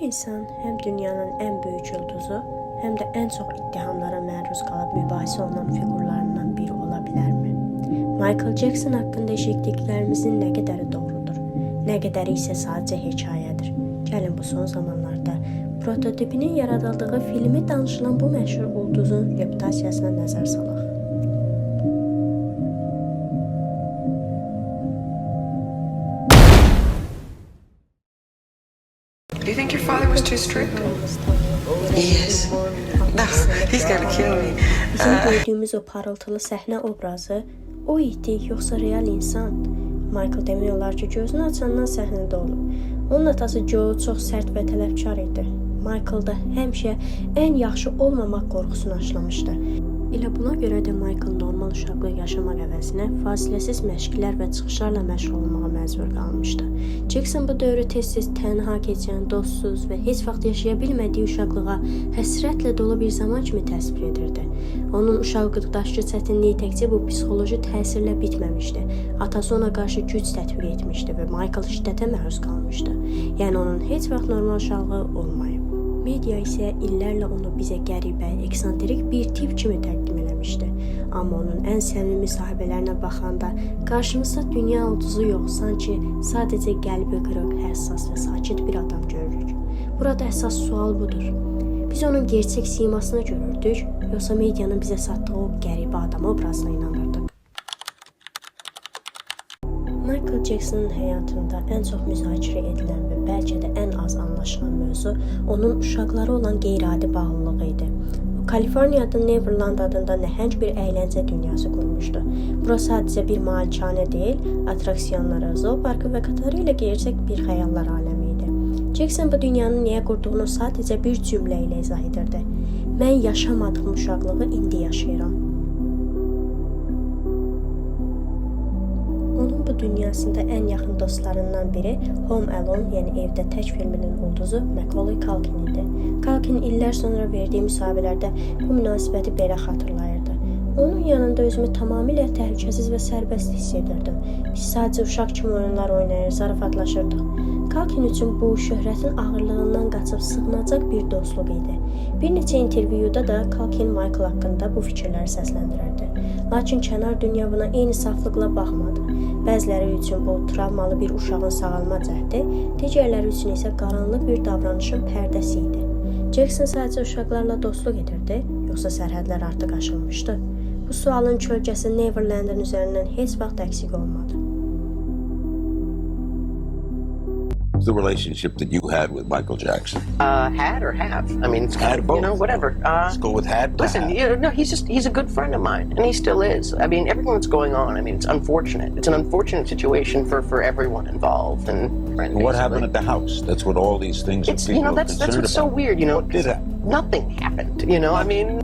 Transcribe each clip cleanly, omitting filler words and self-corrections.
insan həm dünyanın ən böyük yulduzu, həm də ən çox ittihamlara məruz qalıb mübahisə olunan fiqurlarından biri ola bilərmi? Michael Jackson haqqında eşitdiklərimizin nə qədəri doğrudur, nə qədəri isə sadəcə hekayədir? Gəlin bu son zamanlarda prototipinin yaradıldığı filmi danışılan bu məşhur ulduzun reputasiyasına nəzər salaq. Do you think your father was too strict? He is. No, he's gonna kill me. Bizim gördüyümüz o parıltılı səhnə obrazı o idi, yoxsa real insan? Michael demək olar ki, gözünü açandan səhnədə olub. Onun atası Joe çox sərt və tələbkar idi. Michael da həmişə ən yaxşı olmamaq qorxusunu aşılamışdı. Elə buna görə də Michael normal uşaqlıq yaşamaq əvəzinə fasiləsiz məşqlər və çıxışlarla məşğul olmağa məcbur qalmışdı. Jackson bu dövrü tez-tez tənha keçən, dostsuz və heç vaxt yaşaya bilmədiyi uşaqlığa həsrətlə dolu bir zaman kimi təsvir edirdi. Onun uşaqlıqdakı çətinliyi təkcə bu psixoloji təsirlə bitməmişdi. Atası ona qarşı güc tətbiq etmişdi və Michael şiddətə məruz qalmışdı. Yəni onun heç vaxt normal uşaqlığı olmayıb. Media isə illərlə onu bizə qəribə, eksantrik bir tip kimi təqdim eləmişdi. Amma onun ən səmimi sahibələrinə baxanda qarşımızda dünya ulduzu yox, sanki sadəcə qəlbi qırıq, həssas və sakit bir adam görürük. Burada əsas sual budur. Biz onun gerçək simasını görürdük, yoxsa medianın bizə satdığı o qəribə adam obrazına inanırdıq? Michael Jackson'ın həyatında ən çox müzakirə edilən və bəlkə də ən az anlaşılan mövzu onun uşaqları olan qeyri-adi bağlılığı idi. O, Kaliforniyada Neverland adında nəhəng bir əyləncə dünyası qurmuşdu. Bura sadəcə bir malikanə deyil, atraksiyonları, zooparkı və qatarı ilə gerçək bir xəyallar aləmi idi. Jackson bu dünyanın niyə qurduğunu sadəcə bir cümlə ilə izah edirdi. Mən yaşamadığım uşaqlığı indi yaşayıram. Onun bu dünyasında ən yaxın dostlarından biri Home Alone, yəni Evdə Tək filminin ulduzu Macaulay Culkin idi. Culkin illər sonra verdiyi müsahibələrdə bu münasibəti belə xatırlayırdı. Onun yanında özümü tamamilə təhlükəsiz və sərbəst hiss edirdim. Biz sadəcə uşaq kimi oyunlar oynayır, zarafatlaşırdıq. Culkin üçün bu şöhrətin ağırlığından qaçıb sığınacaq bir dostluq idi. Bir neçə intervyuda da Culkin Michael haqqında bu fikirləri səsləndirirdi. Lakin kənar dünya buna eyni saflıqla baxmadı. Bəziləri üçün bu travmalı bir uşağın sağalma cəhdi, digərləri üçün isə qaranlıq bir davranışın pərdəsi idi. Jackson sadəcə uşaqlarla dostluq edirdi, yoxsa sərhədlər artıq aşılmışdı? Bu sualın kölgəsi Neverland'ın üzərindən heç vaxt əksik olmadı. The relationship that you had with Michael Jackson? Had or have? I mean, it's kind of, you know, whatever. Let's go with had. Listen, no, he's a good friend of mine, and he still is. I mean, everything that's going on, I mean, it's unfortunate. It's an unfortunate situation for everyone involved. And what happened at the house? That's what all these things are. You know, that's what's so weird. You know, what did happen? Nothing happened. You know, I mean.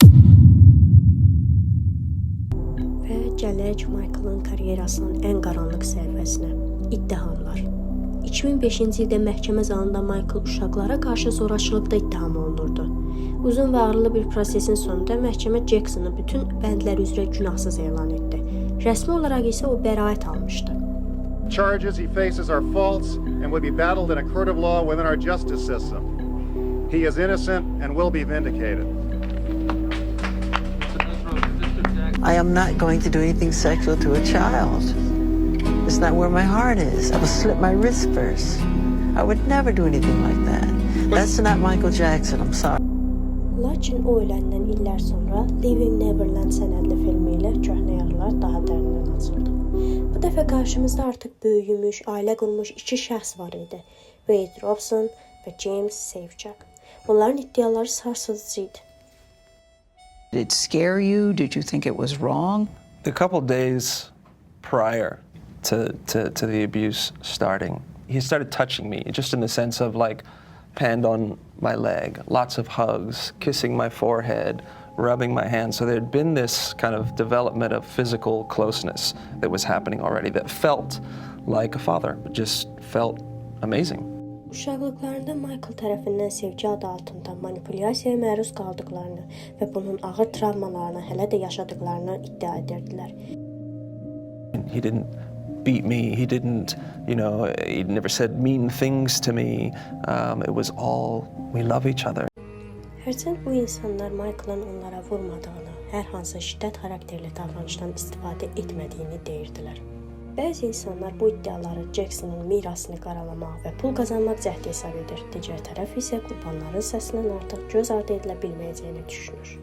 Və gələk Michael'ın karyerasının ən qaranlıq səhifəsinə, ittihamlar. 2005-ci ildə məhkəmə zalında Michael uşaqlara qarşı zorakılıqda ittiham olunurdu. Uzun və ağırlı bir prosesin sonunda məhkəmə Jackson'ı bütün bəndlər üzrə günahsız elan etdi. Rəsmi olaraq isə o bəraət almışdı. Charges he faces are false and would be battled in a court of law within our justice system. He is innocent and will be vindicated. I am not going to do anything sexual to a child. It's not where my heart is. I would slit my wrist first. I would never do anything like that. That's not Michael Jackson, I'm sorry. Lakin o öləndən illər sonra Living Neverland sənədli filmi ilə köhnə yaralar daha dərindən açıldı. Bu dəfə qarşımızda artıq böyümüş, ailə qurmuş iki şəxs var idi. Wade Robson və James Safechuck. Onların iddiaları sarsıdıcı idi. Did it scare you? Did you think it was wrong? A couple days prior to the abuse starting, he started touching me, just in the sense of like hand on my leg, lots of hugs, kissing my forehead, rubbing my hand. So there'd been this kind of development of physical closeness that was happening already that felt like a father, but just felt amazing. Uşaqlıqlarında Michael tərəfindən sevgi adı altında manipulyasiyaya məruz qaldıqlarını və bunun ağır travmalarını hələ də yaşadıqlarını iddia edirdilər. He didn't beat me. He didn't, he never said mean things to me. It was all, we love each other. Hərçənd bu insanlar Michael'ın onlara vurmadığını, hər hansı şiddət xarakterli davranışdan istifadə etmədiyini deyirdilər. Bəzi insanlar bu iddiaları Jackson'ın mirasını qaralamaq və pul qazanmaq cəhdi hesab edir. Digər tərəf isə qurbanların səsindən artıq göz ardı edilə bilməyəcəyini düşünür.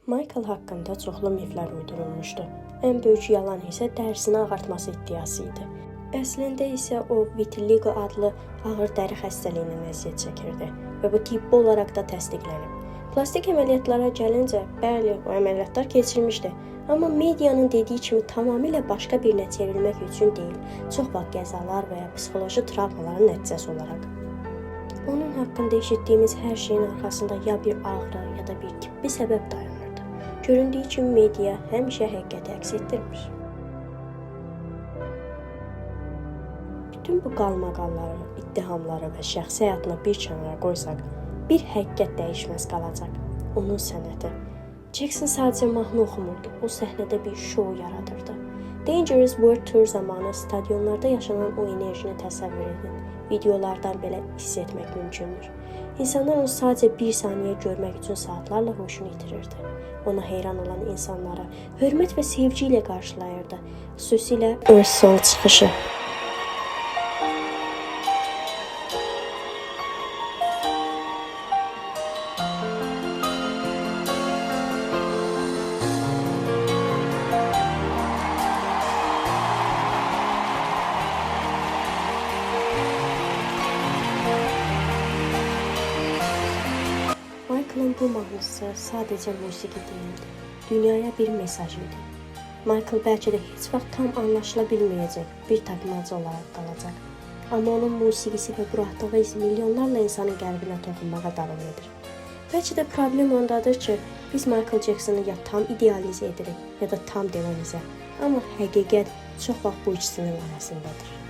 Michael haqqında çoxlu miflər uydurulmuşdu. Ən böyük yalan isə dərisini ağartması iddiası idi. Əslində isə o vitiligo adlı ağır dəri xəstəliyindən əziyyət çəkirdi və bu tibbi olaraq da təsdiqlənib. Plastik əməliyyatlara gəlincə, bəli, o əməliyyatlar keçirmişdi, amma medianın dediyi kimi tamamilə başqa birinə çevrilmək üçün deyil, çox vaxt qəzalar və ya psixoloji travmaların nəticəsi olaraq. Onun haqqında eşitdiyimiz hər şeyin arxasında ya bir ağrı, ya da bir tibbi səbəb dayanırdı. Göründüyü kimi media həmişə həqiqəti əks etdirmir. Bütün bu qalmaqalları, ittihamları və şəxsi həyatını bir kənara qoysaq, bir həqiqət dəyişməz qalacaq. Onun sənəti. Jackson sadəcə mahnı oxumurdu, o səhnədə bir şou yaradırdı. Dangerous World Tour zamanı stadionlarda yaşanan o enerjini təsəvvür edin. Videolardan belə hiss etmək mümkündür. İnsanlar onu sadəcə bir saniyə görmək üçün saatlarla hoşunu itirirdi. Ona heyran olan insanlara hörmət və sevgi ilə qarşılayırdı. Xüsusilə Earth Song çıxışı. Michael'ın bu mahnısı sadəcə musiqi deyildi, dünyaya bir mesaj idi. Michael bəlkə də heç vaxt tam anlaşıla bilməyəcək bir tapmacı olaraq qalacaq. Amma onun musiqisi və buraxdığı iz milyonlarla insanın qəlbinə toxunmağa davam edir. Bəlkə də problem ondadır ki, biz Michael Jackson'ı ya tam idealizə edirik, ya da tam demonize. Amma həqiqət çox vaxt bu ikisinin arasındadır.